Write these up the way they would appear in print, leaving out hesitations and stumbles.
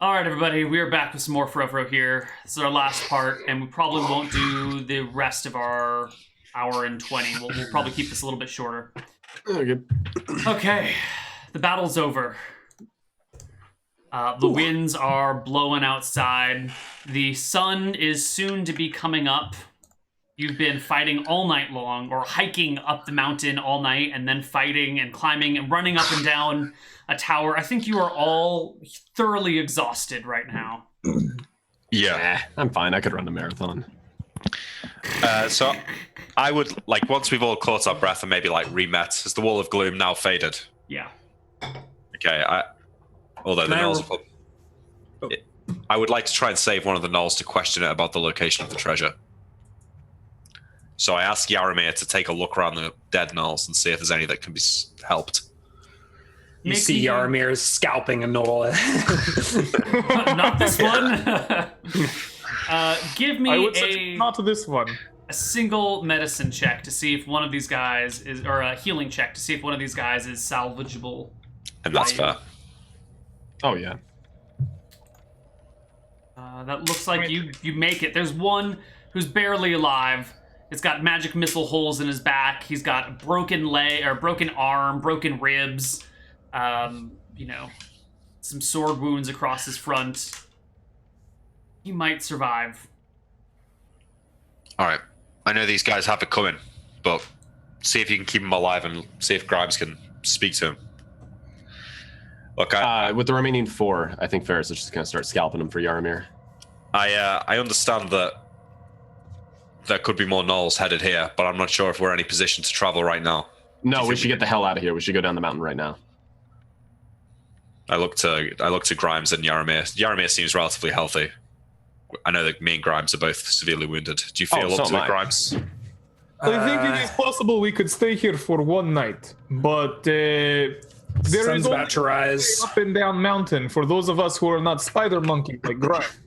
All right, everybody, we are back with some more Forever here. This is our last part, and we probably won't do the rest of our hour and 20. We'll probably keep this a little bit shorter. Oh, good. Okay, the battle's over. The winds are blowing outside. The sun is soon to be coming up. You've been fighting all night long, or hiking up the mountain all night, and then fighting and climbing and running up and down a tower. I think you are all thoroughly exhausted right now. Yeah, I'm fine. I could run the marathon. So I would, like, once we've all caught our breath and maybe, like, re-met, has the wall of gloom now faded? Yeah. Okay, although the gnolls I would like to try and save one of the gnolls to question it about the location of the treasure. So I ask Yaramir to take a look around the dead gnolls and see if there's any that can be helped. You see Yaramir scalping a gnoll. Not this one. Give me not this one. A single medicine check to see if one of these guys is, or a healing check to see if one of these guys is salvageable. And that's fair. Oh, yeah. That looks like you make it. There's one who's barely alive. It's got magic missile holes in his back. He's got a broken leg, or broken arm, broken ribs. You know, some sword wounds across his front. He might survive. All right. I know these guys have it coming, but see if you can keep him alive and see if Grimes can speak to him. Look, with the remaining 4, I think Ferris is just going to start scalping him for Yaramir. I understand that there could be more gnolls headed here, but I'm not sure if we're in any position to travel right now. No, we should get the hell out of here. We should go down the mountain right now. I look to Grimes and Yaramir. Yaramir seems relatively healthy. I know that me and Grimes are both severely wounded. Do you feel up to it, Grimes? I think it is possible we could stay here for one night, but there is about to rise. Up and down mountain for those of us who are not spider monkey like Grimes.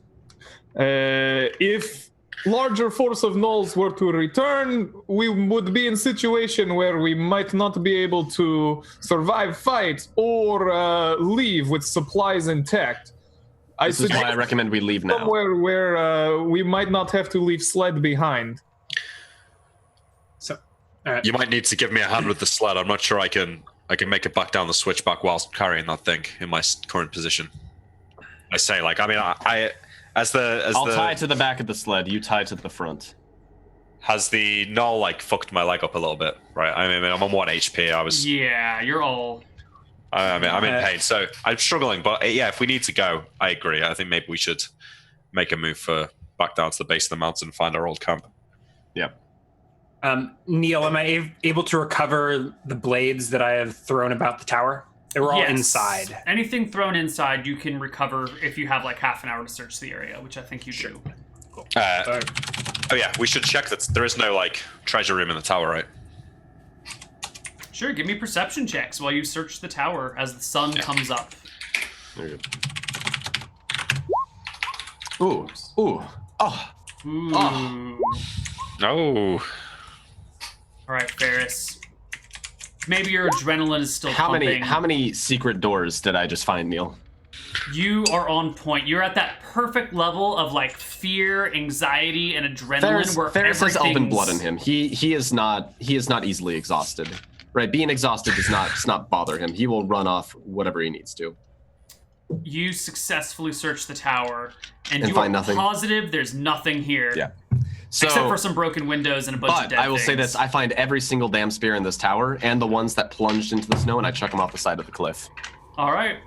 If larger force of gnolls were to return, we would be in situation where we might not be able to survive fight or leave with supplies intact. This is why I recommend we leave now. Somewhere where we might not have to leave sled behind. So, you might need to give me a hand with the sled. I'm not sure I can make it back down the switchback whilst carrying that thing in my current position. I say, like, I mean, I'll tie to the back of the sled. You tie to the front. Has the gnoll, like, fucked my leg up a little bit, right? I mean, I'm on 1 HP. Yeah, you're all... I mean, I'm in pain, so I'm struggling. But yeah, if we need to go, I agree. I think maybe we should make a move back down to the base of the mountain and find our old camp. Yep. Neal, am I able to recover the blades that I have thrown about the tower? They were all inside. Anything thrown inside you can recover if you have like half an hour to search the area, which I think you do. Cool. Oh yeah, we should check that there is no like treasure room in the tower, right? Sure, give me perception checks while you search the tower as the sun comes up. There you go. Ooh. Ooh. Oh. Ooh. Oh. No. All right, Ferris. Maybe your adrenaline is still pumping. How many secret doors did I just find, Neal? You are on point. You're at that perfect level of like fear, anxiety, and adrenaline. Ferris has elven blood in him. He is not easily exhausted. Right? Being exhausted does not bother him. He will run off whatever he needs to. You successfully search the tower, and you find are nothing. Positive there's nothing here. Yeah. So, except for some broken windows and a bunch of dead But I will things. say this, I find every single damn spear in this tower, and the ones that plunged into the snow, and I chuck them off the side of the cliff. All right.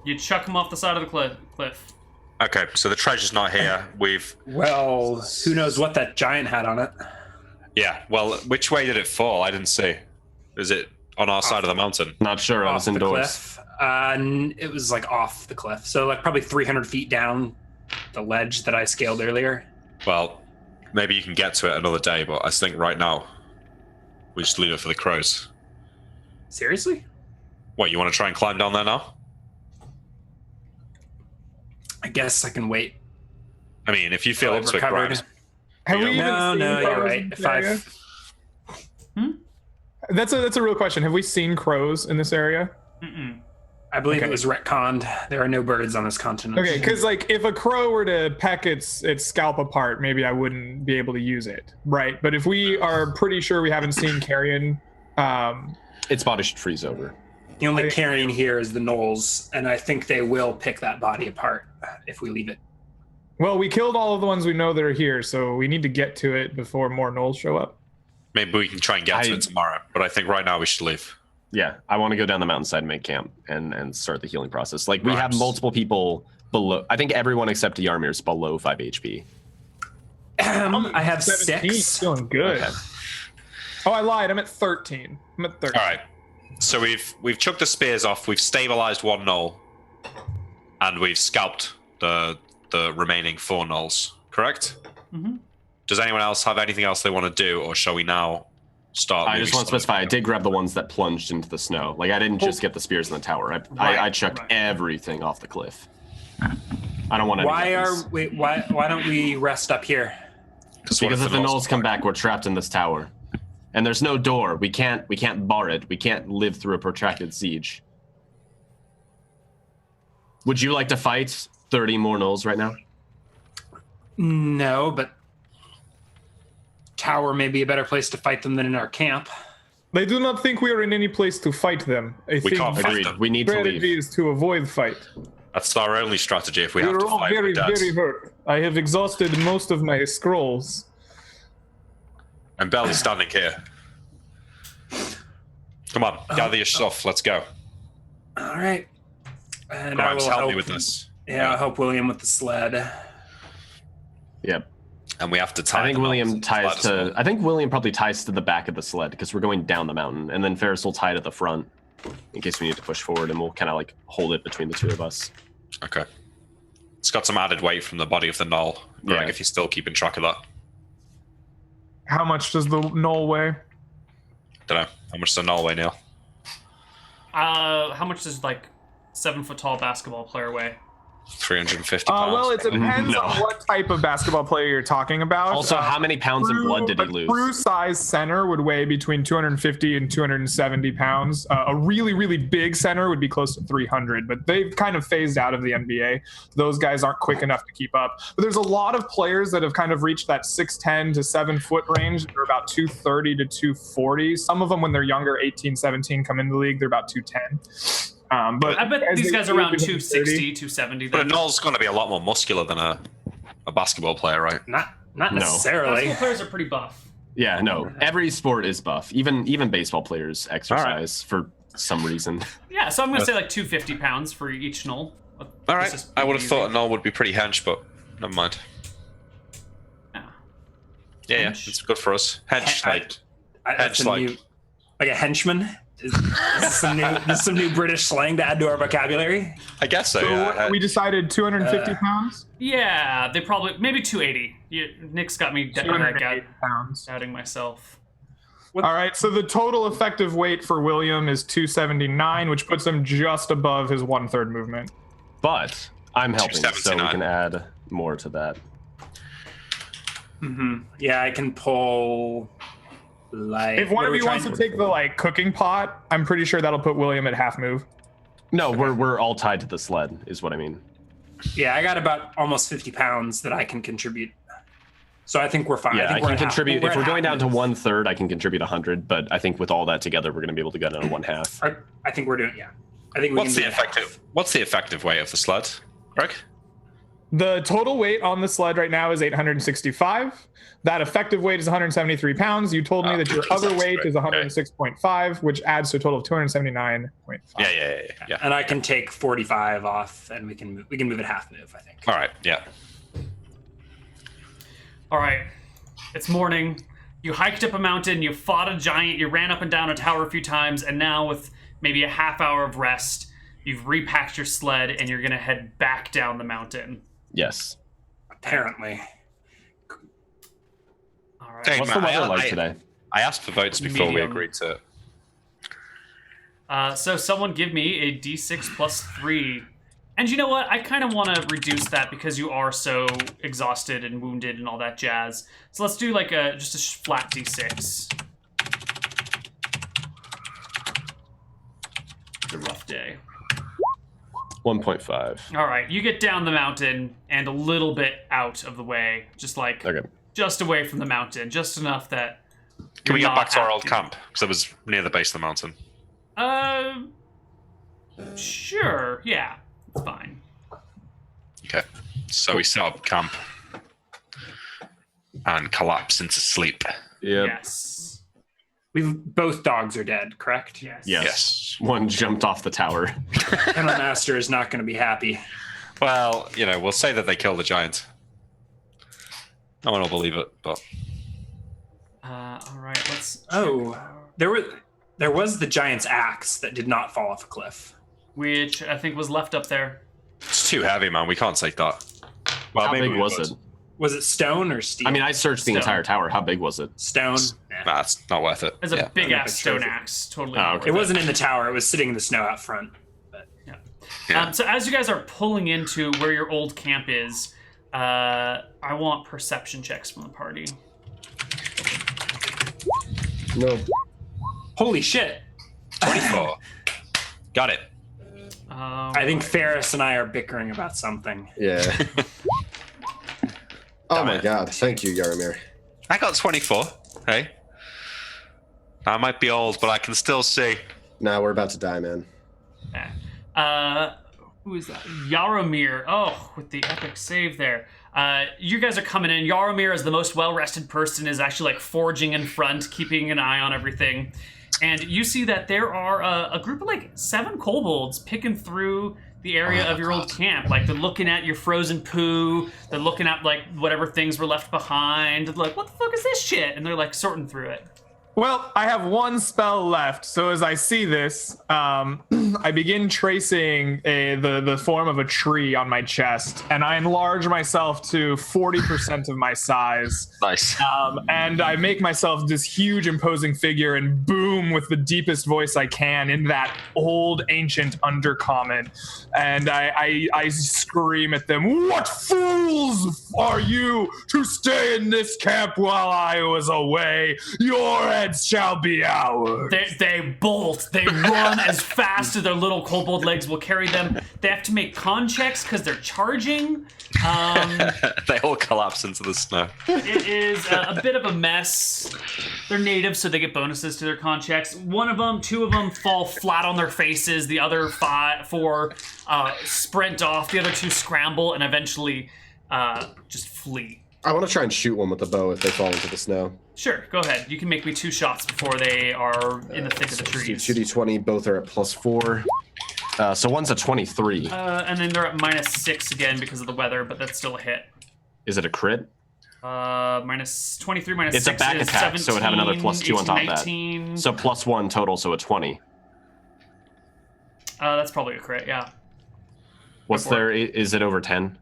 You chuck them off the side of the cliff. Okay, so the treasure's not here. Well, who knows what that giant had on it? Yeah, well, which way did it fall? I didn't see. Is it on our side of the mountain? Not sure, I was indoors. It was like off the cliff. So like probably 300 feet down the ledge that I scaled earlier. Well, maybe you can get to it another day, but I think right now we just leave it for the crows. Seriously? What, you want to try and climb down there now? I guess I can wait. I mean, if you feel up to it, Grimes. Have we even seen No, you're crows right. in this If area? That's a real question. Have we seen crows in this area? Mm-mm. I believe it was retconned. There are no birds on this continent. Okay, because like if a crow were to peck its scalp apart, maybe I wouldn't be able to use it, right? But if we are pretty sure we haven't seen carrion, its body should freeze over. The only carrion here is the gnolls, and I think they will pick that body apart if we leave it. Well, we killed all of the ones we know that are here, so we need to get to it before more gnolls show up. Maybe we can try and get to it tomorrow, but I think right now we should leave. Yeah, I want to go down the mountainside and make camp and start the healing process. Like, we have multiple people below. I think everyone except Yarmir is below 5 HP. I have 6. Feeling good. Okay. Oh, I lied. I'm at 13. I'm at 13. All right. So we've chucked the spears off. We've stabilized one gnoll, and we've scalped the remaining 4 gnolls. Correct? Mm-hmm. Does anyone else have anything else they want to do, or shall we now start? I just want to specify, I did grab the ones that plunged into the snow. Like, I didn't just get the spears in the tower. I chucked everything off the cliff. I don't want to. Why don't we rest up here? Because if the gnolls come back, we're trapped in this tower. And there's no door. We can't bar it. We can't live through a protracted siege. Would you like to fight 30 more gnolls right now? No, but tower may be a better place to fight them than in our camp. They do not think we are in any place to fight them. I think can't fight them. We need to leave. Strategy is to avoid fight. That's our only strategy if we have to all fight. very, very hurt. I have exhausted most of my scrolls. I'm barely standing here. Come on, gather your stuff. Let's go. All right. And Grimes, I will help me with this. Yeah, I'll help William with the sled. Yep. And we have to tie. I think William ties to. I think William probably ties to the back of the sled because we're going down the mountain, and then Ferris will tie to the front in case we need to push forward, and we'll kind of like hold it between the two of us. Okay. It's got some added weight from the body of the gnoll. Greg, if you're still keeping track of that. How much does the gnoll weigh? Don't know. How much does the gnoll weigh, Neal? How much does like 7-foot tall basketball player weigh? 350 pounds. Well, it depends on what type of basketball player you're talking about. Also, how many pounds of blood did he lose? A true size center would weigh between 250 and 270 pounds. A really, really big center would be close to 300, but they've kind of phased out of the NBA. Those guys aren't quick enough to keep up. But there's a lot of players that have kind of reached that 6'10 to 7-foot range. They're about 230 to 240. Some of them, when they're younger, 18, 17, come in the league, they're about 210. But I bet these guys are around 260, 270. But a gnoll's going to be a lot more muscular than a basketball player, right? Not necessarily. Basketball players are pretty buff. Yeah, no. Every sport is buff. Even baseball players exercise for some reason. Yeah, so I'm going to say like 250 pounds for each gnoll. All right. I would have thought a gnoll would be pretty hench, but never mind. Yeah, it's good for us. Hench, like a henchman. Is this some new British slang to add to our vocabulary? I guess so. So we decided 250 pounds? Yeah, they probably, maybe 280. Nick's got me 280 pounds. doubting myself. All right, so the total effective weight for William is 279, which puts him just above his 1/3 movement. But I'm helping, so we can add more to that. Mm-hmm. Yeah, I can pull... Like, if one of you wants to take the cooking pot, I'm pretty sure that'll put William at half move. No, we're all tied to the sled, is what I mean. Yeah, I got about almost 50 pounds that I can contribute. So I think we're fine. Yeah, I can contribute. If we're going down to 1/3, I can contribute 100. But I think with all that together, we're going to be able to go down to 1/2. I think we're doing. Yeah, I think. What's the effective weight of the sled, Greg? The total weight on the sled right now is 865. That effective weight is 173 pounds. You told me that your other weight is 106.5, which adds to a total of 279.5. Yeah. And I can take 45 off, and we can move it half move, I think. All right. Yeah. All right. It's morning. You hiked up a mountain. You fought a giant. You ran up and down a tower a few times, and now with maybe a half hour of rest, you've repacked your sled, and you're gonna head back down the mountain. Yes. Apparently. All right. What's the weather like today? I asked for votes before we agreed to it. So someone give me a d6 plus 3. And you know what? I kind of want to reduce that because you are so exhausted and wounded and all that jazz. So let's do like just a flat d6. It's a rough day. 1.5. All right, you get down the mountain and a little bit out of the way, just like just away from the mountain, just enough that. Can we get back to our old camp? Because it was near the base of the mountain. Sure. Yeah, it's fine. Okay, so we set up camp and collapse into sleep. Yep. Yes. Both dogs are dead, correct? Yes. One jumped off the tower. And our master is not going to be happy. Well, we'll say that they killed the giant. No one will believe it, but. All right. Let's. Oh, there was the giant's axe that did not fall off a cliff, which I think was left up there. It's too heavy, man. We can't take that. Well, How big was it? Was it stone or steel? I mean, I searched the entire tower. How big was it? Stone. Nah, it's not worth it. It's a big ass stone axe. Totally. Oh, okay. It wasn't in the tower. It was sitting in the snow out front. But. Yeah. So as you guys are pulling into where your old camp is, I want perception checks from the party. No. Holy shit. 24. Got it. I think Ferris and I are bickering about something. Yeah. Oh my god. Thank you, Yaramir. I got 24. Hey. I might be old, but I can still see. Nah, we're about to die, man. Who is that? Yaramir. Oh, with the epic save there. You guys are coming in. Yaramir, as the most well-rested person, is actually like forging in front, keeping an eye on everything. And you see that there are a group of like 7 kobolds picking through the area of your old camp. Like they're looking at your frozen poo. They're looking at like whatever things were left behind. They're like, what the fuck is this shit? And they're like sorting through it. Well, I have one spell left, so as I see this, I begin tracing the form of a tree on my chest, and I enlarge myself to 40% of my size. Nice. And I make myself this huge, imposing figure, and boom with the deepest voice I can in that old, ancient undercommon. And I scream at them, "What fools are you to stay in this camp while I was away? Your heads shall be ours." They bolt. They run as fast as their little kobold legs will carry them. They have to make con checks because they're charging. They all collapse into the snow. It is a bit of a mess. They're natives, so they get bonuses to their con checks. 2 of them fall flat on their faces. The other 4 sprint off. The other 2 scramble and eventually just flee. I want to try and shoot one with the bow if they fall into the snow. Sure, go ahead. You can make me 2 shots before they are in the thick of the trees. 2d20, both are at +4. So one's a 23. And then they're at -6 again because of the weather, but that's still a hit. Is it a crit? Minus 23 minus It's 6 a back is attack, 17, so it would have another +2 on top of 19. that. So +1 total, so a 20. That's probably a crit, yeah. What's there? Is it over 10?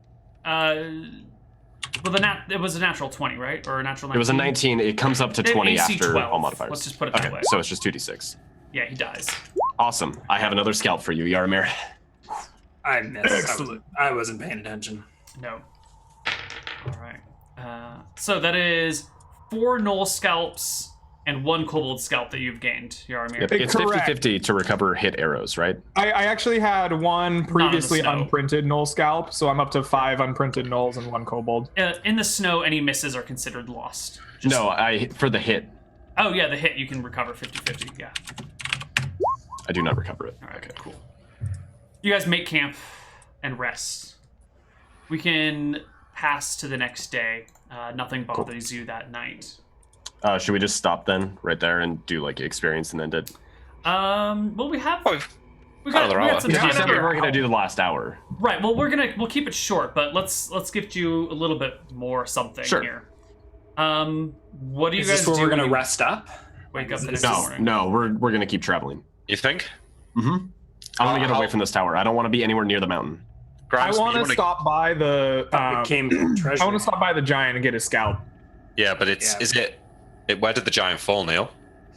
Well, it was a natural 20, right? Or a natural 19? It was a 19. It comes up to 20 AC after 12. all modifiers. Let's just put it that okay, way. so it's just 2d6. Yeah, he dies. Awesome. I have another scalp for you, Yaramir. I missed. Excellent. I wasn't paying attention. No. All right. So that is 4 Knoll scalps and 1 kobold scalp that you've gained, Yaramir. Yep. It's 50-50 to recover hit arrows, right? I actually had 1 previously unprinted Knoll scalp, so I'm up to 5 unprinted Knolls and 1 kobold. In the snow, any misses are considered lost. No, for the hit. Oh, yeah, the hit you can recover 50-50, yeah. I do not recover it. All right, okay, cool. You guys make camp and rest. We can pass to the next day. Nothing bothers you that night. Should we just stop then, right there, and do like experience and end it? Well, we got some You time said we here. were gonna do the last hour. Right. Well, we'll keep it short, but let's give you a little bit more something here. What do you guys do? Is this where we're gonna rest up? Wake up the next No, morning. no, we're gonna keep traveling. You think? Mm-hmm. I want to get away from this tower. I don't want to be anywhere near the mountain. Grimes, I want to stop by the. treasure. I want to stop by the giant and get his scalp. Yeah, but is it? Where did the giant fall, Neal?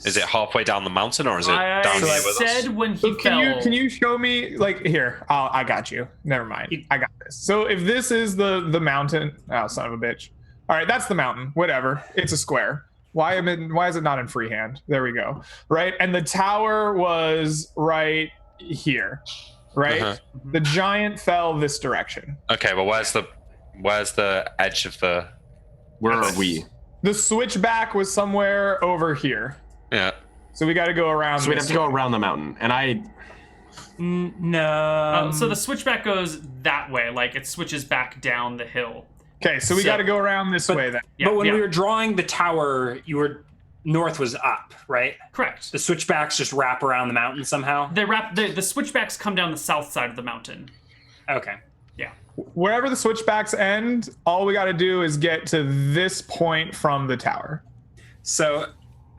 Is it halfway down the mountain, or is it down here with us? I said when he So fell. can you show me, like, here? I got you. Never mind. I got this. So if this is the mountain, oh son of a bitch. All right, that's the mountain. Whatever. It's a square. Why is it not in freehand? There we go. Right, and the tower was right here. right? Uh-huh. The giant fell this direction. Okay, well, where's the edge of the? Where are we? The switchback was somewhere over here. Yeah. So we got to go around. So we'd have to go around the mountain, and No. So the switchback goes that way, like it switches back down the hill. Okay, so we got to go around this way then. Yeah, but when we were drawing the tower, north was up, right? Correct. The switchbacks just wrap around the mountain somehow. The switchbacks come down the south side of the mountain. Okay. Yeah. Wherever the switchbacks end, all we got to do is get to this point from the tower. So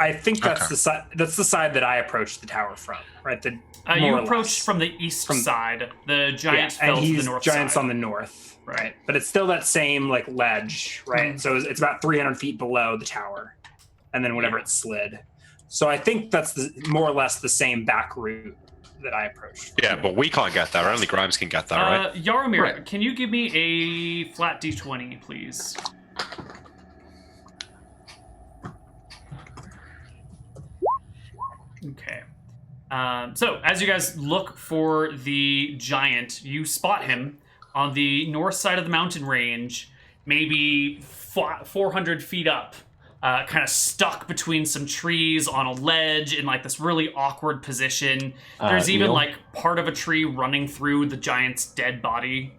I think that's the side. That's the side that I approached the tower from, right? You approached from the east side. The giant fell to the north giant's side. on the north, right? But it's still that same like ledge, right? So it's about 300 feet below the tower, and then whenever it slid. So I think that's more or less the same back route that I approached. Yeah, but we can't get there. Only Grimes can get there, right? Yaromir, can you give me a flat d20, please? Okay. So as you guys look for the giant, you spot him on the north side of the mountain range, maybe 400 feet up, kind of stuck between some trees on a ledge in like this really awkward position. There's even Neal? like part of a tree running through the giant's dead body.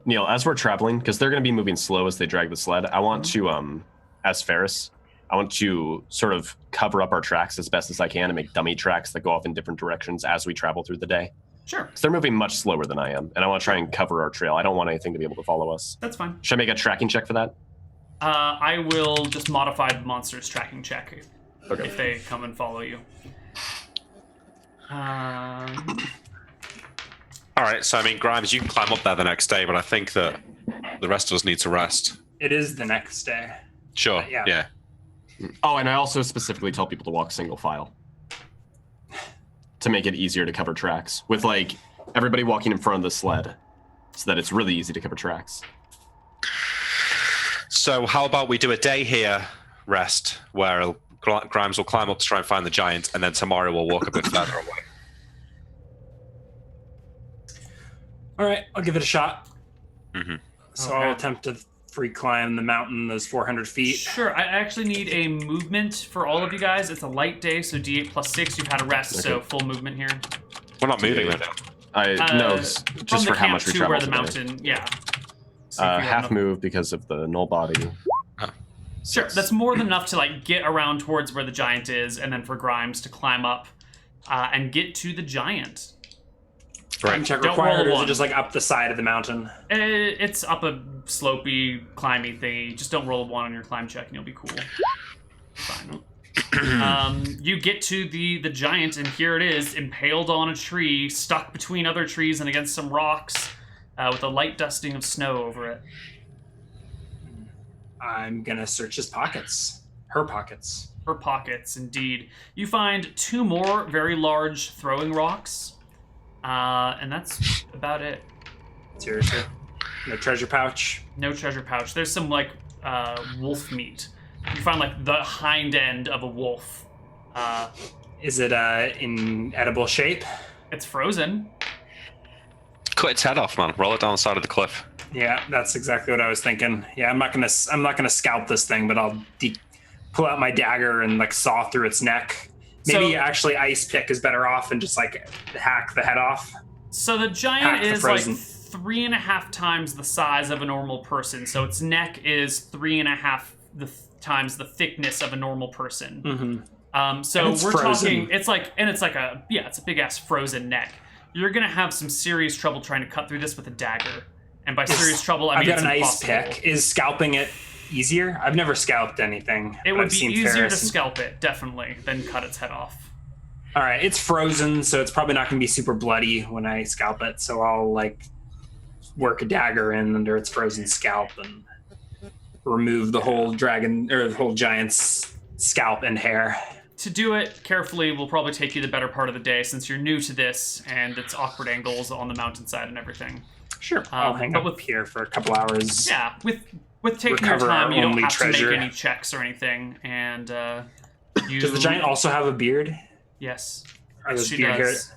Neal, as we're traveling, because they're going to be moving slow as they drag the sled, I want to, as Ferris, I want to sort of cover up our tracks as best as I can and make dummy tracks that go off in different directions as we travel through the day. Sure. Because they're moving much slower than I am, and I want to try and cover our trail. I don't want anything to be able to follow us. That's fine. Should I make a tracking check for that? I will just modify the monster's tracking check Okay. if they come and follow you. All right, so I mean, Grimes, you can climb up there the next day, but I think that the rest of us need to rest. It is the next day. Sure. Yeah. Oh, and I also specifically tell people to walk single file to make it easier to cover tracks, with like everybody walking in front of the sled so that it's really easy to cover tracks. So how about we do a day here, rest, where Grimes will climb up to try and find the giant, and then tomorrow we'll walk a bit further away. All right, I'll give it a shot. Mm-hmm. So I'll attempt to free climb the mountain, those 400 feet. Sure, I actually need a movement for all of you guys. It's a light day, so D8 plus 6. You've had a rest, so full movement here. We're not moving then. No, just for how much we travel where the today. mountain, yeah. So if you have Half enough- move because of the null body. Sure, that's more than enough to like get around towards where the giant is, and then for Grimes to climb up and get to the giant. Time check Don't required, roll or is one. it just like up the side of the mountain? It's up a slopey, climby thingy. Just don't roll a 1 on your climb check, and you'll be cool. Fine. You get to the giant, and here it is, impaled on a tree, stuck between other trees and against some rocks, with a light dusting of snow over it. I'm gonna search his pockets. Her pockets. Her pockets, indeed. You find 2 more very large throwing rocks, and that's about it. Seriously. No treasure pouch. No treasure pouch. There's some like wolf meat. You find like the hind end of a wolf. Is it in edible shape? It's frozen. Cut its head off, man. Roll it down the side of the cliff. Yeah, that's exactly what I was thinking. Yeah, I'm not gonna scalp this thing, but I'll pull out my dagger and like saw through its neck. Maybe So- actually ice pick is better off and just like hack the head off. So the giant Hack the is like frozen. 3.5 times the size of a normal person. So its neck is 3.5 times the thickness of a normal person. Mm-hmm. So And it's we're frozen. talking. It's a big ass frozen neck. You're gonna have some serious trouble trying to cut through this with a dagger. And by serious trouble, I I've mean got it's an ice impossible. pick. Is scalping it easier? I've never scalped anything. It but would I've be seen easier Ferris to and- scalp it, definitely, than cut its head off. All right, it's frozen, so it's probably not going to be super bloody when I scalp it. So I'll like work a dagger in under its frozen scalp and remove the whole dragon or the whole giant's scalp and hair. To do it carefully will probably take you the better part of the day since you're new to this and it's awkward angles on the mountainside and everything. Sure, I'll hang but up here for a couple hours. Yeah, with taking your Recover our time, you don't only have to treasure. make any checks or anything. And you... Does the giant also have a beard? Yes. Are those She beard does. hair?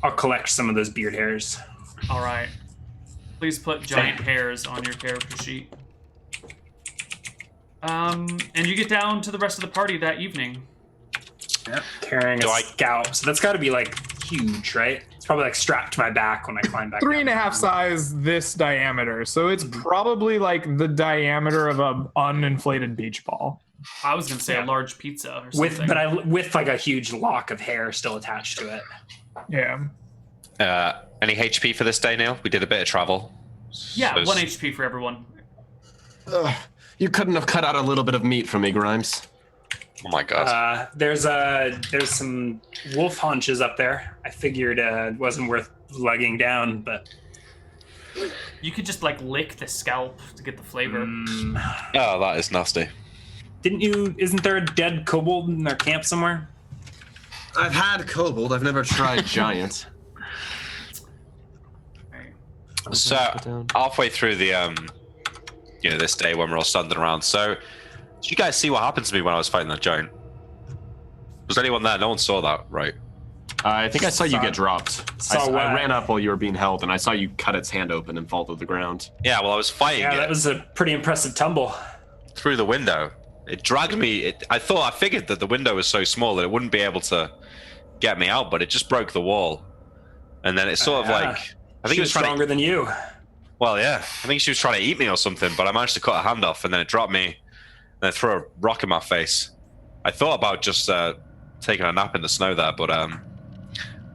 I'll collect some of those beard hairs. All right. Please put giant hairs on your character sheet. And you get down to the rest of the party that evening. Yep. Carrying a scalp. So that's got to be like huge, right? It's probably like strapped to my back when I climb back. 3.5 size this diameter. So it's probably like the diameter of a uninflated beach ball. I was gonna say a large pizza or something. With like a huge lock of hair still attached to it. Yeah. Any HP for this day, Neal? We did a bit of travel. Yeah, 1 HP for everyone. You couldn't have cut out a little bit of meat from me, Grimes. Oh my god. There's some wolf haunches up there. I figured it wasn't worth lugging down, but you could just like lick the scalp to get the flavor. Oh, that is nasty. Isn't there a dead kobold in our camp somewhere? I've had kobold. I've never tried giant. So halfway through the this day when we're all standing around. So did you guys see what happened to me when I was fighting that giant? Was anyone there? No one saw that, right? I think I saw you get dropped. I ran up while you were being held, and I saw you cut its hand open and fall to the ground. Yeah, well, I was fighting it. That was a pretty impressive tumble. Through the window. It dragged me. I figured that the window was so small that it wouldn't be able to get me out, but it just broke the wall. And then it's sort of like... I think she was stronger than you. Well, yeah. I think she was trying to eat me or something, but I managed to cut her hand off, and then it dropped me, and then threw a rock in my face. I thought about just taking a nap in the snow there, but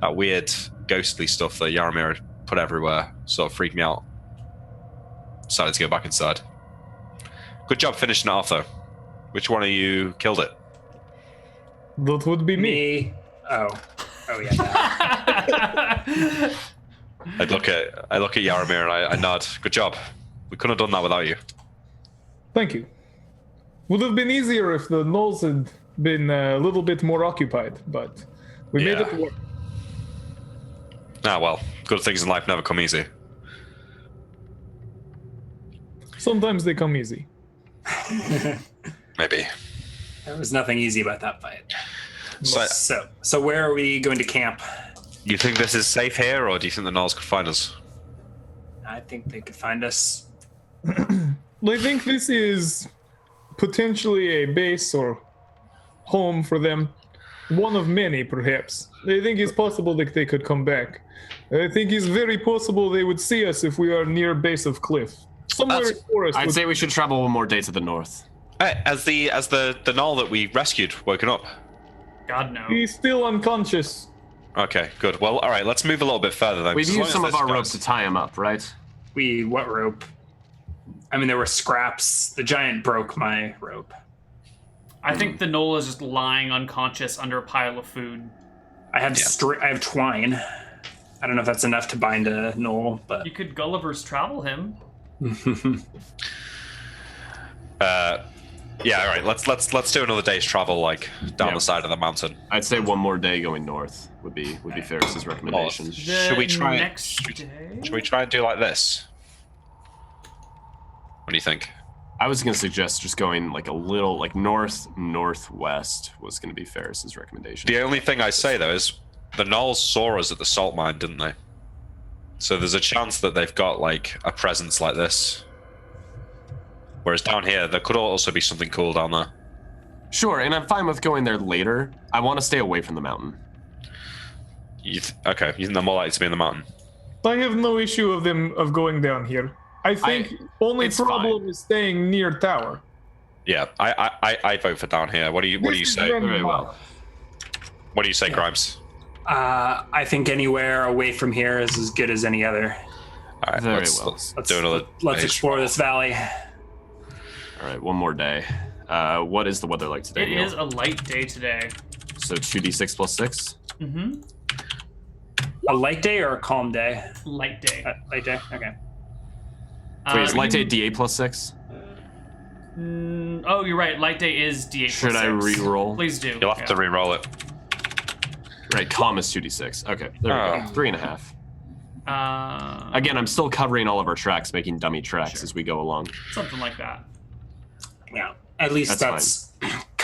that weird ghostly stuff that Yaramir had put everywhere sort of freaked me out. Decided to go back inside. Good job finishing it off, though. Which one of you killed it? That would be me. Oh yeah. I look at Yaramir and I nod. Good job. We couldn't have done that without you. Thank you. Would have been easier if the gnolls had been a little bit more occupied, but we made it work. Ah, well, good things in life never come easy. Sometimes they come easy. Maybe. There was nothing easy about that fight. So where are we going to camp? You think this is safe here, or do you think the gnolls could find us? I think they could find us. I think this is potentially a base or home for them. One of many, perhaps. I think it's possible that they could come back. I think it's very possible they would see us if we are near base of cliff. Somewhere in forest. I'd say we should travel one more day to the north. As the gnoll that we rescued woken up? God, no. He's still unconscious. Okay, good. Well, all right, let's move a little bit further then. We've used some of our ropes to tie him up, right? What rope? I mean, there were scraps. The giant broke my rope. I think the gnoll is just lying unconscious under a pile of food. I have I have twine. I don't know if that's enough to bind a gnoll, but you could Gulliver's Travel him. Yeah, all right. Let's do another day's travel, like down the side of the mountain. I'd say one more day going north would be Ferris's recommendation. Should we try? Day? Should we try and do like this? What do you think? I was gonna suggest just going like a little like northwest was gonna be Ferris's recommendation. The only thing I say though is the gnolls saw us at the salt mine, didn't they? So there's a chance that they've got like a presence like this. Whereas down here, there could also be something cool down there. Sure, and I'm fine with going there later. I want to stay away from the mountain. Okay, you think they're more likely to be in the mountain? I have no issue of going down here. I think only problem is staying near tower. Yeah, I vote for down here. What do you say? Very well. What do you say, Grimes? I think anywhere away from here is as good as any other. All right, let's do another. Let's explore this valley. All right, one more day. What is the weather like today? It is a light day today. So 2d6 plus 6? Mm-hmm. A light day or a calm day? Light day. Light day, okay. Wait, is light day d8 plus 6? Oh, you're right. Light day is d8 Should plus 6. I re-roll? Please do. You'll have to re-roll it. Right, calm is 2d6. Okay, there we go. 3.5. Again, I'm still covering all of our tracks, making dummy tracks as we go along. Something like that. Yeah, at least that's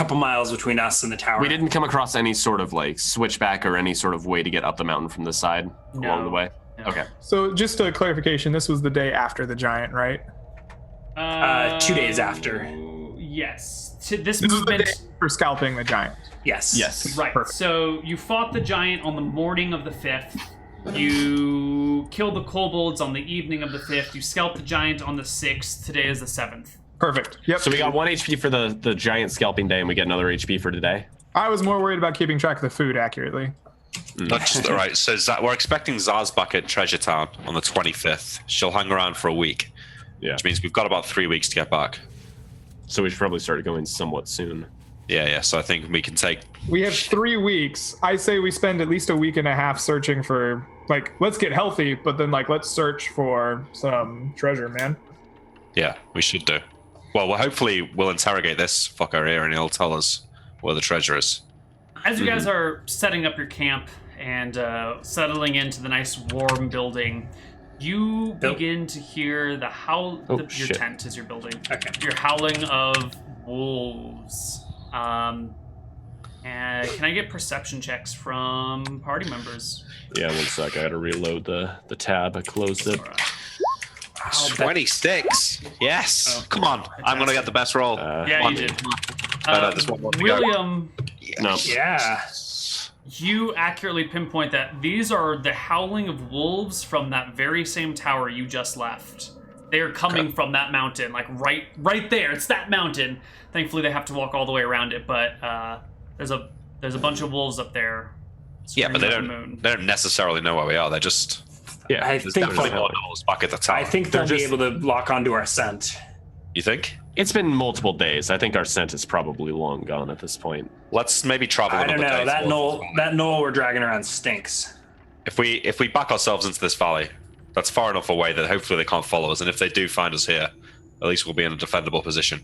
couple miles between us and the tower. We didn't come across any sort of like switchback or any sort of way to get up the mountain from this side along the way. No. Okay. So just a clarification, this was the day after the giant, right? 2 days after. Yes. This This is the movement. day for scalping the giant. Yes. Yes. Right. Perfect. So you fought the giant on the morning of the 5th. You killed the kobolds on the evening of the 5th. You scalped the giant on the 6th. Today is the 7th. Perfect. Yep. So we got 1 HP for the giant scalping day, and we get another HP for today. I was more worried about keeping track of the food accurately. That's all right. So we're expecting Zaz back at Treasure Town on the 25th. She'll hang around for a week, Yeah. which means we've got about 3 weeks to get back. So we should probably start going somewhat soon. Yeah. So I think we can take. We have 3 weeks. I say we spend at least a week and a half searching for, like, let's get healthy, but then, like, let's search for some treasure, man. Yeah, we should do. Well, hopefully we'll interrogate this fucker here, and he'll tell us where the treasure is. As you guys are setting up your camp and settling into the nice warm building, you begin to hear the howl. Your shit. tent is your building. Okay. Your howling of wolves. And can I get perception checks from party members? Yeah, 1 sec. I had to reload the tab. I closed it. 26. Yes. Come on. I'm gonna get the best roll. Yeah, Come on. you did. There's one more to go. William, No. Yeah. you accurately pinpoint that these are the howling of wolves from that very same tower you just left. They are coming from that mountain, like right there. It's that mountain. Thankfully, they have to walk all the way around it, but there's a bunch of wolves up there. Yeah, but they screaming at the moon. don't necessarily know where we are. They're just. Yeah. I There's think definitely they'll- more gnolls back at the tower. I think they'll be able to lock onto our scent. You think? It's been multiple days. I think our scent is probably long gone at this point. Let's maybe travel. I don't another know. day That towards- knoll we're dragging around stinks. If we back ourselves into this valley, that's far enough away that hopefully they can't follow us. And if they do find us here, at least we'll be in a defendable position.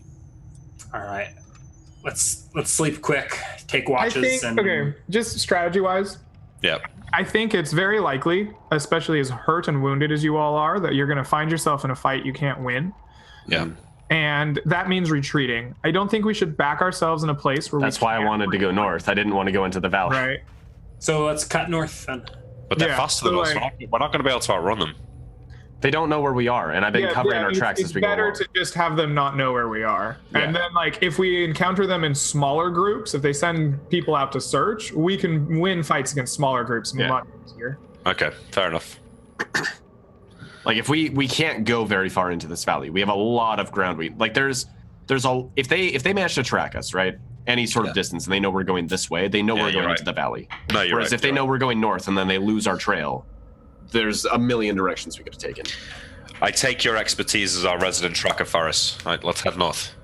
All right. Let's sleep quick. Take I watches think, and okay, just strategy-wise, Yeah. I think it's very likely, especially as hurt and wounded as you all are, that you're going to find yourself in a fight you can't win. Yeah. And that means retreating. I don't think we should back ourselves in a place where That's we why I can't wanted to go north. I didn't want to go into the valley. Right. So let's cut north then. But they're Yeah, faster than so, us. like- We're not going to be able to outrun them. They don't know where we are, and I've been covering our tracks it's as we go better along. to just have them not know where we are. Yeah. And then, like, if we encounter them in smaller groups, if they send people out to search, we can win fights against smaller groups Yeah. much easier. Okay, fair enough. Like if we can't go very far into this valley. We have a lot of ground. There's a if they manage to track us, right? Any sort of distance, and they know we're going this way, they know Yeah, we're you're going right. into the valley. No, you're Whereas right. if they you're know we're going north and then they lose our trail, there's a million directions we could have taken. I take your expertise as our resident tracker, Faris. All right, let's head north.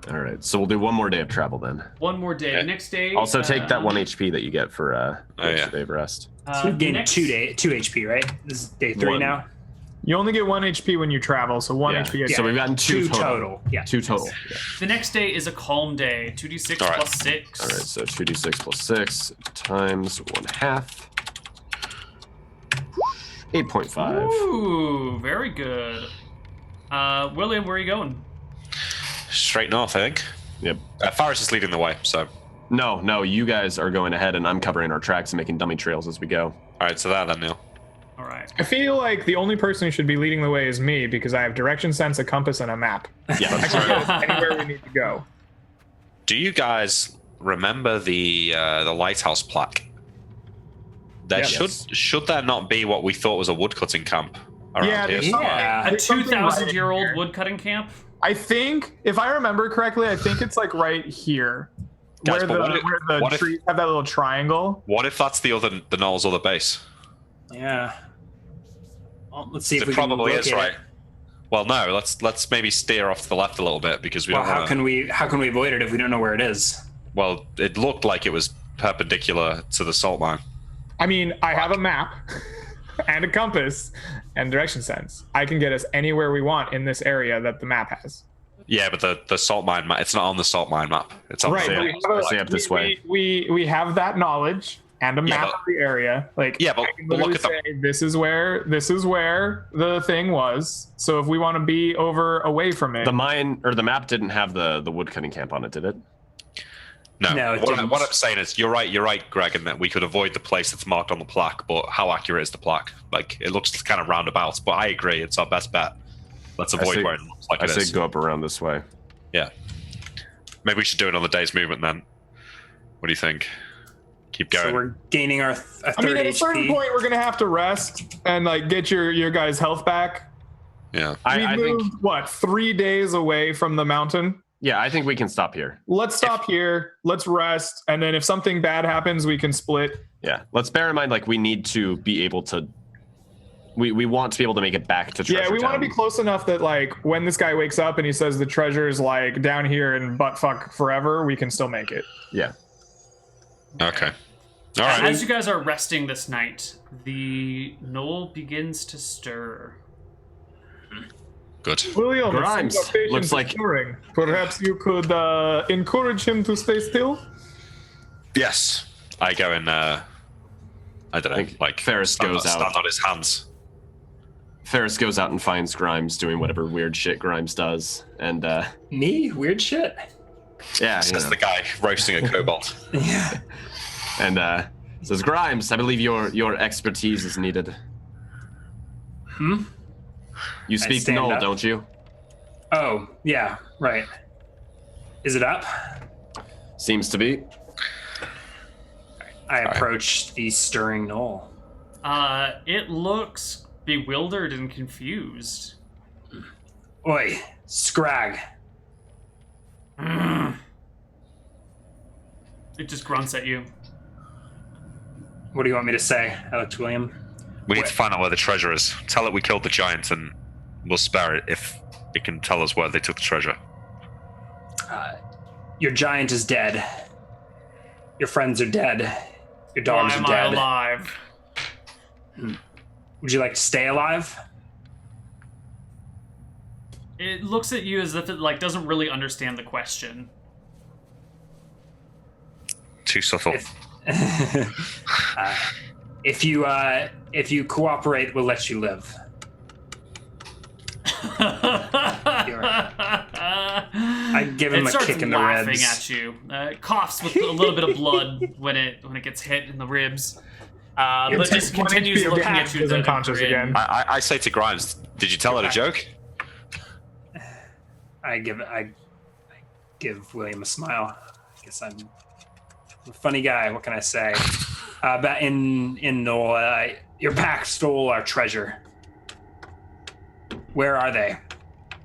All right, so we'll do one more day of travel then. One more day. Okay. Next day. Also take that 1 HP that you get for Oh, yeah. extra day of rest. So we've gained next- 2 HP, right? This is day 3 One. now. You only get 1 HP when you travel, so 1 Yeah. HP. So we've gotten two total. Yeah. 2 total. Yeah. The next day is a calm day. 2d6 All right. plus 6. All right, so 2d6 plus 6 times 1/2. 8.5. Ooh, very good. William, where are you going? Straight north, I think. Yep. Faris is leading the way, so. No, you guys are going ahead, and I'm covering our tracks and making dummy trails as we go. All right, so then, Neal. All right. I feel like the only person who should be leading the way is me because I have direction sense, a compass, and a map. Yeah, I can get us anywhere we need to go. Do you guys remember the lighthouse plaque? There Yes. should there not be what we thought was a woodcutting camp around Yeah, here? there's something- Yeah. A there's something right 2,000-year-old here. woodcutting camp? I think, if I remember correctly, I think it's like right here, Guys, where but the, what if- where what the if- trees have that little triangle. What if that's the Knoll's other base? Yeah. Well, let's see if It we can probably is, locate right? it. Well, no. Let's maybe steer off to the left a little bit because we Well, don't. how can we avoid it if we don't know where it is? Well, it looked like it was perpendicular to the salt mine. I mean, I have a map and a compass and direction sense. I can get us anywhere we want in this area that the map has. Yeah, but the salt mine map. It's not on the salt mine map. It's on Right, the but we I say up this way. We have that knowledge and a Yeah, map but- of the area. Like, Yeah, but I can look literally at the- say this is where the thing was. So if we want to be away from it, The mine or the map didn't have the woodcutting camp on it, did it? No, it what didn't. I'm saying is, you're right, Greg, in that we could avoid the place that's marked on the plaque, but how accurate is the plaque? Like, it looks kind of roundabout, but I agree, it's our best bet. Let's avoid where it looks like it is. I say go up around this way. Yeah. Maybe we should do it on the day's movement then. What do you think? Keep going. So we're gaining our third I mean, at a HP. certain point, we're gonna have to rest and like get your guys' health back. Yeah. We moved, what, 3 days away from the mountain? Yeah, I think we can stop here. Let's stop here. Let's rest, and then if something bad happens, we can split. Yeah, let's bear in mind, like, we need to be able to. We want to be able to make it back to Treasure Yeah, we want to Town. be close enough that like when this guy wakes up and he says the treasure's like down here and buttfuck forever, we can still make it. Yeah. Okay. All right. As you guys are resting this night, the knoll begins to stir. Good. William, Grimes, seems our patient looks is like- stirring. Perhaps you could encourage him to stay still. Yes. I go in, I don't know, think like, Ferris goes out. stand on his hands. Ferris goes out and finds Grimes doing whatever weird shit Grimes does, and Me? Weird shit. yeah, you Says know. the guy roasting a kobold. Yeah. And says, Grimes, I believe your expertise is needed. You speak stand Knoll, up. don't you? Oh, yeah, right. Is it up? Seems to be. I approach the stirring knoll. It looks bewildered and confused. Oi, Scrag. It just grunts at you. What do you want me to say? I look to William. We need to find out where the treasure is. Tell it we killed the giant, and we'll spare it if it can tell us where they took the treasure. Your giant is dead. Your friends are dead. Your dogs Why are am I dead. alive? Would you like to stay alive? It looks at you as if it like doesn't really understand the question. Too subtle. If you cooperate, we'll let you live. I give him It a starts kick in the laughing ribs. at you. Coughs with a little bit of blood when it gets hit in the ribs. But just continues looking at you. Is with a unconscious grin. again. I say to Grimes, did you tell her a joke? I give William a smile. I guess I'm a funny guy. What can I say? But in Knoll, your pack stole our treasure. Where are they?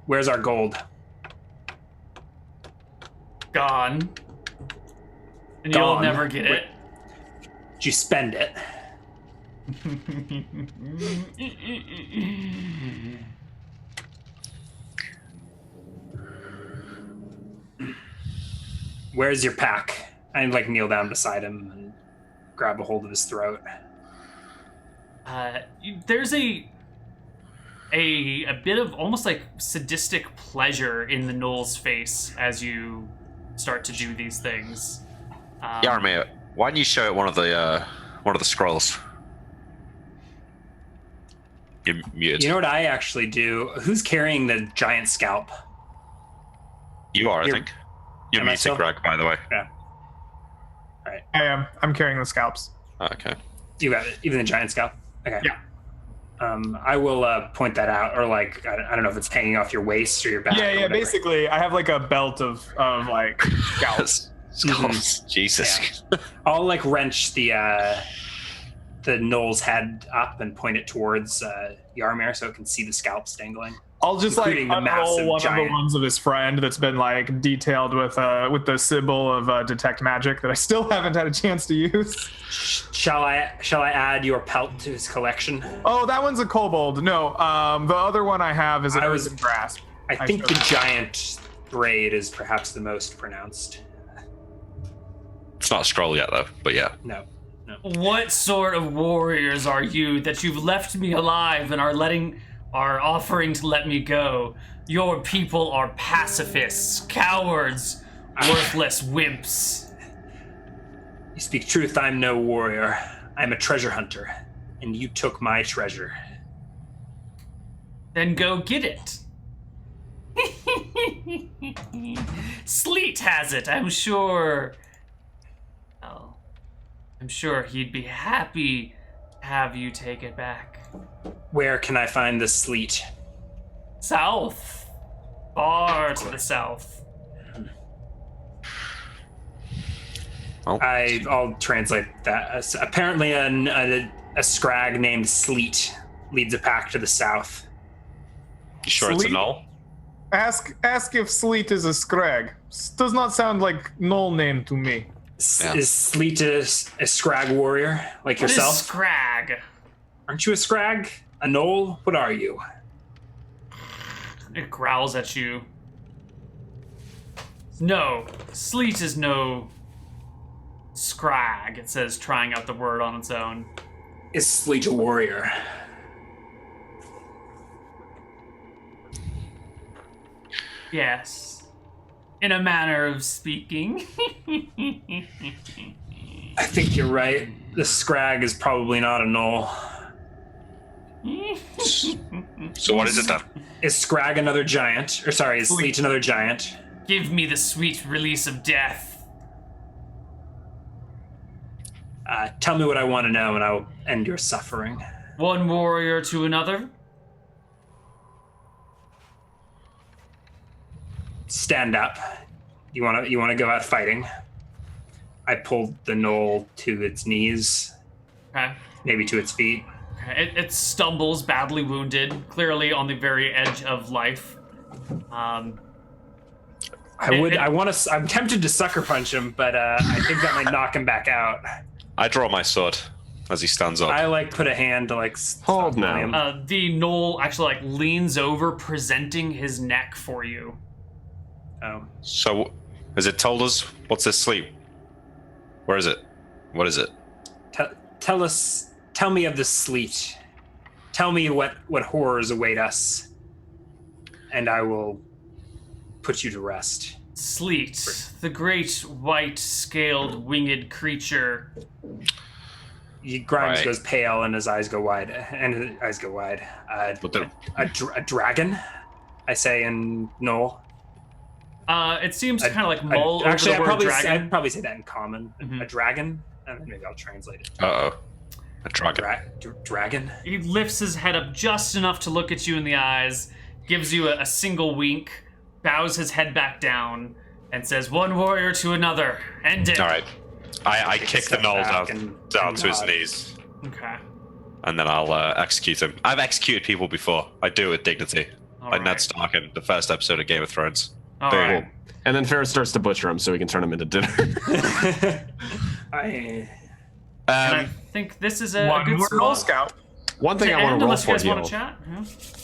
Where's our gold? Gone. And you'll Gone. never get it. Did you spend it? Where's your pack? I like kneel down beside him and grab a hold of his throat. There's a bit of almost like sadistic pleasure in the Knoll's face as you start to do these things. Yaramir, why don't you show it one of the scrolls? You're muted. You know what I actually do? Who's carrying the giant scalp? You are, I You're- think. You're Am I muted, still? Greg, by the way. Yeah. All right. I am. I'm carrying the scalps. Oh, okay. You got it. Even the giant scalp? Okay. Yeah. I will point that out, or like, I don't know if it's hanging off your waist or your back. or Yeah. whatever. Basically, I have like a belt of like scalps. Skulls. Jesus. Yeah. I'll like wrench the Knoll's head up and point it towards Yarmir so it can see the scalps dangling. I'll just like Including the unroll massive one of giant. the ones of his friend that's been like detailed with the symbol of detect magic that I still haven't had a chance to use. Shall I add your pelt to his collection? Oh, that one's a kobold. No, the other one I have is an I was- earthen grasp. I think showed the that. giant braid is perhaps the most pronounced. It's not a scroll yet, though, but yeah. No. What sort of warriors are you that you've left me alive and are offering to let me go? Your people are pacifists, cowards, worthless wimps. You speak truth, I'm no warrior. I'm a treasure hunter, and you took my treasure. Then go get it. Sleet has it, I'm sure. I'm sure he'd be happy to have you take it back. Where can I find the sleet? South. Far to the south. I'll translate that. As apparently, a scrag named Sleet leads a pack to the south. You sure it's a Sleet? null? Ask if Sleet is a scrag. Does not sound like null name to me. Yeah. Is Sleet a scrag warrior like What is yourself? scrag? Aren't you a scrag? A knoll? What are you? It growls at you. No, Sleet is no scrag, it says, trying out the word on its own. Is Sleet a warrior? Yes. In a manner of speaking. I think you're right. The scrag is probably not a knoll. So what is it then? Is scrag another giant? Or sorry, is Sleet another giant? Give me the sweet release of death. Tell me what I want to know and I'll end your suffering. One warrior to another. Stand up. You wanna go out fighting? I pulled the knoll to its knees, Okay. maybe to its feet. It stumbles, badly wounded, clearly on the very edge of life. I'm tempted to sucker punch him, but I think that might knock him back out. I draw my sword as he stands up. I put a hand to Hold stop now. him. The knoll actually leans over, presenting his neck for you. Oh. So, has it told us what's this sleep? Where is it? What is it? Tell me of the sleet. Tell me what horrors await us, and I will put you to rest. Sleet, the great white-scaled winged creature. Grimes Right. goes pale and his eyes go wide. What the- A dragon, I say in Knoll. It seems to kind of like mull over Actually, the word dragon. I'd probably say that in common. Mhm. A dragon. Maybe I'll translate it. Uh-oh. A dragon. Dragon. He lifts his head up just enough to look at you in the eyes, gives you a single wink, bows his head back down, and says, "One warrior to another. End it." All right. I Take a kick the step knoll back down and to his nod. knees, Okay. and then I'll execute him. I've executed people before. I do it with dignity. All Like right. Ned Stark in the first episode of Game of Thrones. All Boom. right. And then Ferris starts to butcher him so we can turn him into dinner. And I think this is a One good more spot Null Scout. One thing to I want end, to roll unless you for guys want Neal. to chat.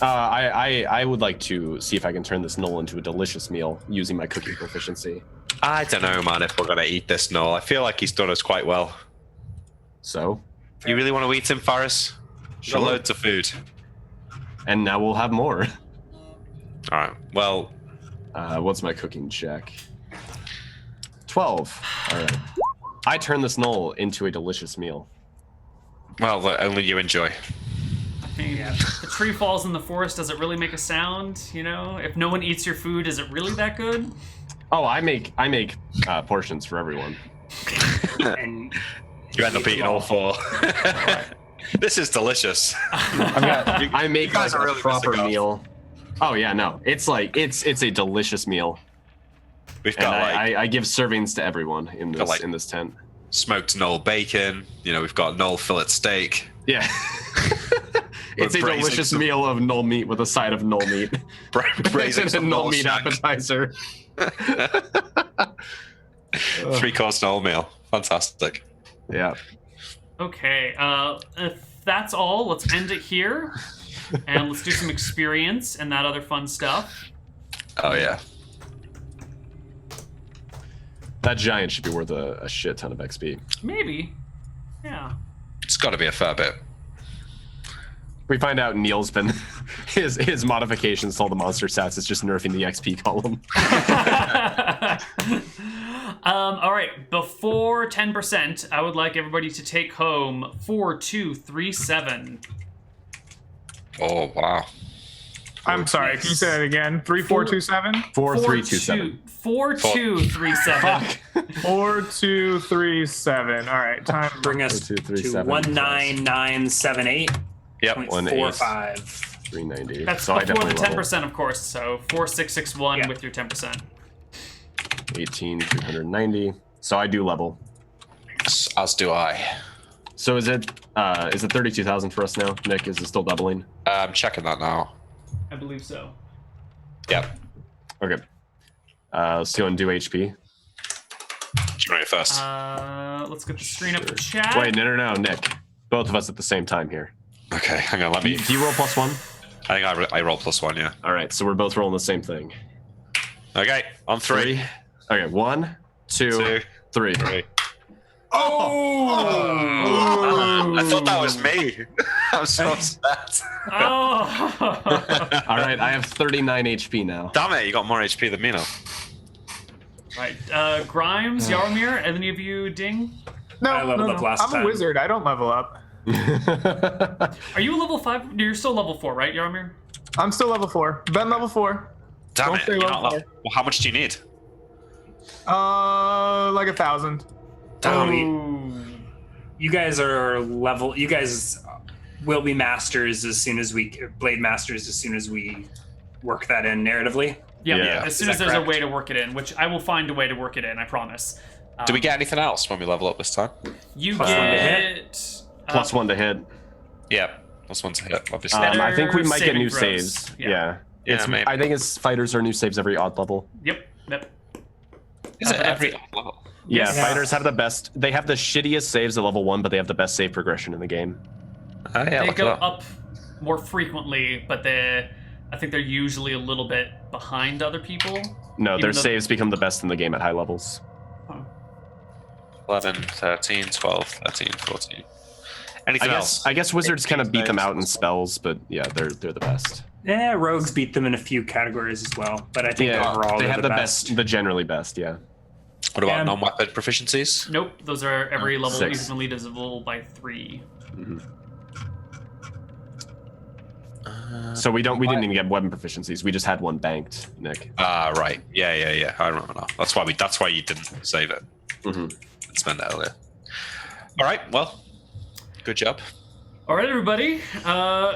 Yeah. I would like to see if I can turn this knoll into a delicious meal using my cooking proficiency. I don't know, man, if we're going to eat this knoll. I feel like he's done us quite well. So, You really want to eat him, Faris? We've got Sure. loads of food. and now we'll have more. All right. Well, What's my cooking check? 12. All right. I turn this knoll into a delicious meal. only you enjoy. I mean, the tree falls in the forest. Does it really make a sound? You know, if no one eats your food, is it really that good? Oh, I make portions for everyone. and You end up eating all four. This is delicious. I make guys like are a really proper missing out. meal. Oh yeah, no, it's like it's a delicious meal, We've and got I give servings to everyone in Got, this like- in this tent. smoked knoll bacon. You know, we've got knoll fillet steak. Yeah, it's a braising delicious some- meal of knoll meat with a side of knoll meat. Braising and a some knoll knoll meat shank. appetizer. 3-course knoll meal. Fantastic. Yeah. Okay, if that's all, let's end it here. And let's do some experience and that other fun stuff. Oh yeah. That giant should be worth a shit ton of XP. Maybe. Yeah. It's got to be a fair bit. We find out Neal's been his modifications to all the monster stats is just nerfing the XP column. All right, before 10%, I would like everybody to take home 4237. Oh wow. I'm sorry, can you say that again? 3427? 4327. 4237. 4237. All right, time. Bring us 4237 to 19978. Yep. 0.45. 390. That's so I before the definitely 10%, of course. So 4661 Yeah. with your 10%. 18,290. So I do level. As do I. So is it 32,000 for us now, Nick? Is it still doubling? I'm checking that now. I believe so. Yep. Okay. Let's go and do HP. Right first. Let's get the screen up for chat. Wait, no, Nick. Both of us at the same time here. Okay, hang on. Let me. Do you roll +1? I think I roll +1. Yeah. All right, so we're both rolling the same thing. Okay, on 3. Okay, 1, 2, 3. 3. Oh! I thought that was me. I'm so upset. Oh! All right, I have 39 HP now. Damn it! You got more HP than me now. Right, Grimes, Yarmir, and any of you, Ding? No, I leveled up last I'm time. a wizard. I don't level up. Are you a level 5? You're still level 4, right, Yarmir? I'm still level 4. Ben level 4. Damn Don't it! stay You're level not 4. well, how much do you need? Like 1,000. You guys are level. You guys will be masters as soon as we blade masters as soon as we work that in narratively. Yeah, Yeah. as soon Is as that there's a correct? way to work it in, which I will find a way to work it in, I promise. Do we get anything else when we level up this time? You Plus one to get... +1 to hit. Yeah, +1 to hit, obviously. Better I think we might get saving new throws. saves. Yeah. Yeah. Yeah, maybe. I think it's fighters are new saves every odd level. Yep. Is it that's every it. level? Yeah, Yes. fighters have the best. They have the shittiest saves at level 1, but they have the best save progression in the game. Oh, yeah, They look go at that. up more frequently, but I think they're usually a little bit behind other people. No, Even their though- saves become the best in the game at high levels. 11, 13, 12, 13, 14. Anything else? I guess wizards kind of beat them saves. out in spells, but yeah, they're the best. Yeah, rogues beat them in a few categories as well, but I think overall they they're have the best, the generally best. Yeah. What about Yeah. non-weapon proficiencies? Nope, those are every level. 6. Even lead is a level by 3. So we didn't even get weapon proficiencies. We just had one banked, Nick. Ah, right. Yeah. I remember now. That's why you didn't save it. Mhm. Spend it earlier. All right. Well, good job. All right, everybody.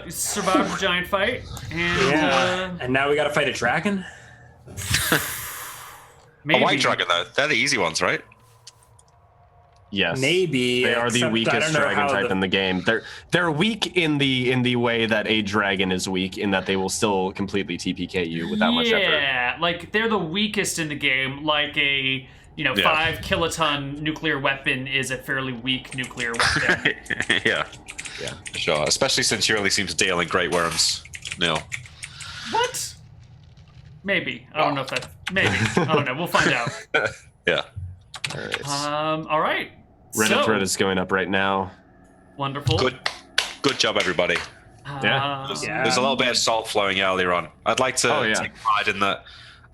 Survived the giant fight, and And now we got to fight a dragon. maybe A white dragon though. They're the easy ones, right? Yes. Maybe They are the except I weakest don't know dragon how type in the game. They're weak in the way that a dragon is weak, in that they will still completely TPK you without much effort. Yeah, like they're the weakest in the game. Like a Yeah. 5 kiloton nuclear weapon is a fairly weak nuclear weapon. Yeah. Yeah. Sure. Especially since you only seem to deal in great worms, Neal. What? Maybe. I don't know if that. Maybe. I don't know. We'll find out. Yeah. All right. All right. Reddit so, thread is going up right now. wonderful. Good job, everybody. Yeah. Yeah. There's a little bit of salt flowing earlier on. I'd like to Oh, yeah. take pride in that.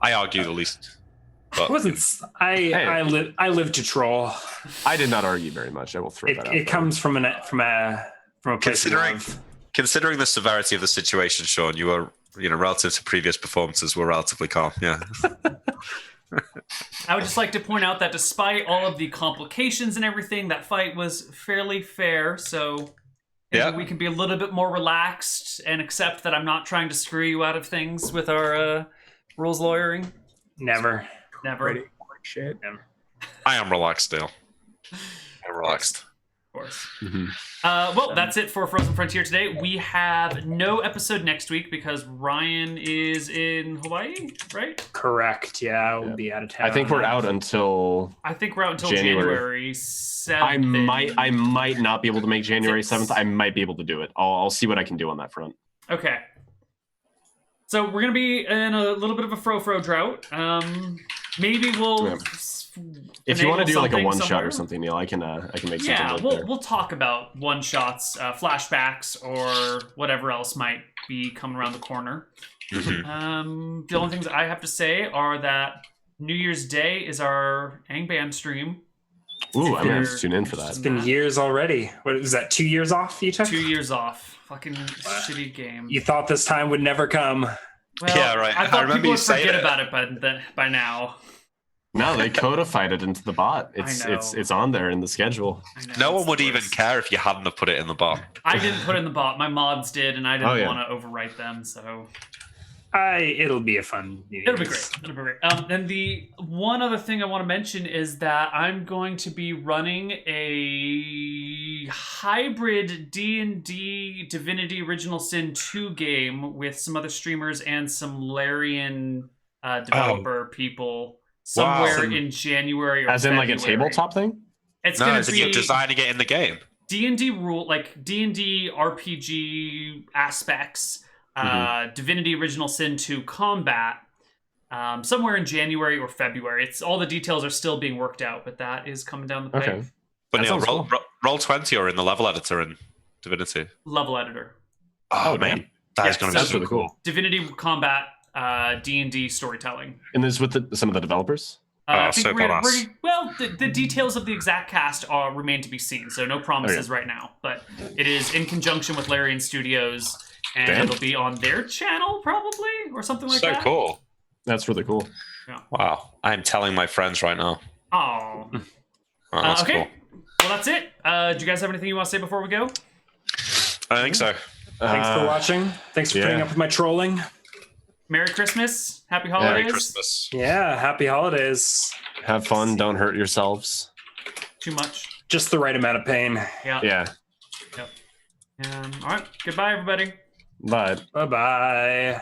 I argue the least. It wasn't. I live to troll. I did not argue very much. I will throw that out. It comes from a place of love. Considering the severity of the situation, Sean, you were, relative to previous performances, were relatively calm. Yeah. I would just like to point out that despite all of the complications and everything, that fight was fairly fair. So maybe Yeah. we can be a little bit more relaxed and accept that I'm not trying to screw you out of things with our rules lawyering. Never. Never. Ready? Shit. I am relaxed, Dale. I'm relaxed. Of course. Mhm. Well, that's it for Frozen Frontier today. We have no episode next week because Ryan is in Hawaii, right? Correct. Yeah, we'll be out of town. I think we're out until I think we're out until January. January 7th. I might not be able to make January 7th. I might be able to do it. I'll see what I can do on that front. Okay. So we're gonna be in a little bit of a fro drought. Maybe we'll. Yeah. If you want to do like a something one shot somewhere. or something, Neil, I can make something Yeah, work there. we'll talk about one shots, flashbacks, or whatever else might be coming around the corner. The only things I have to say are that New Year's Day is our Angband stream. Ooh, I'm gonna You're- have to tune in for that. It's been years already. What was that? 2 years off you took? 2 years off. Fucking shitty game. You thought this time would never come. Well, Yeah, right. I thought I remember people you would saying forget it. about it by now. No, they codified it into the bot. It's on there in the schedule. No one would even care if you hadn't have put it in the bot. I didn't put it in the bot. My mods did, and I didn't want to overwrite them. So it'll be a fun meeting. It'll be great. And the one other thing I want to mention is that I'm going to be running a hybrid D&D Divinity Original Sin 2 game with some other streamers and some Larian developer people somewhere in January or As in February. like a tabletop thing? It's going to be you're designing it in the game. D&D rule, like D&D RPG aspects, Divinity Original Sin 2 combat, somewhere in January or February. It's all the details are still being worked out, but that is coming down the pipe. Okay. But Neal, roll 20 or in the level editor in Divinity. Level editor. Oh man, that is going to be really cool. Divinity combat, D&D storytelling. And this is with some of the developers? I think the details of the exact cast remain to be seen, so no promises right now. But it is in conjunction with Larian Studios, and it'll be on their channel probably, or something like that. So cool. That's really cool. Yeah. Wow. I'm telling my friends right now. Oh. That's okay. cool. Well, that's it. Do you guys have anything you want to say before we go? I think so. Thanks for watching. Thanks for putting up with my trolling. Merry Christmas. Happy holidays. Merry Christmas. Yeah, happy holidays. Have fun. Don't hurt yourselves. Too much. Just the right amount of pain. Yeah. Yeah. Yep. All right. Goodbye, everybody. Bye. Bye-bye.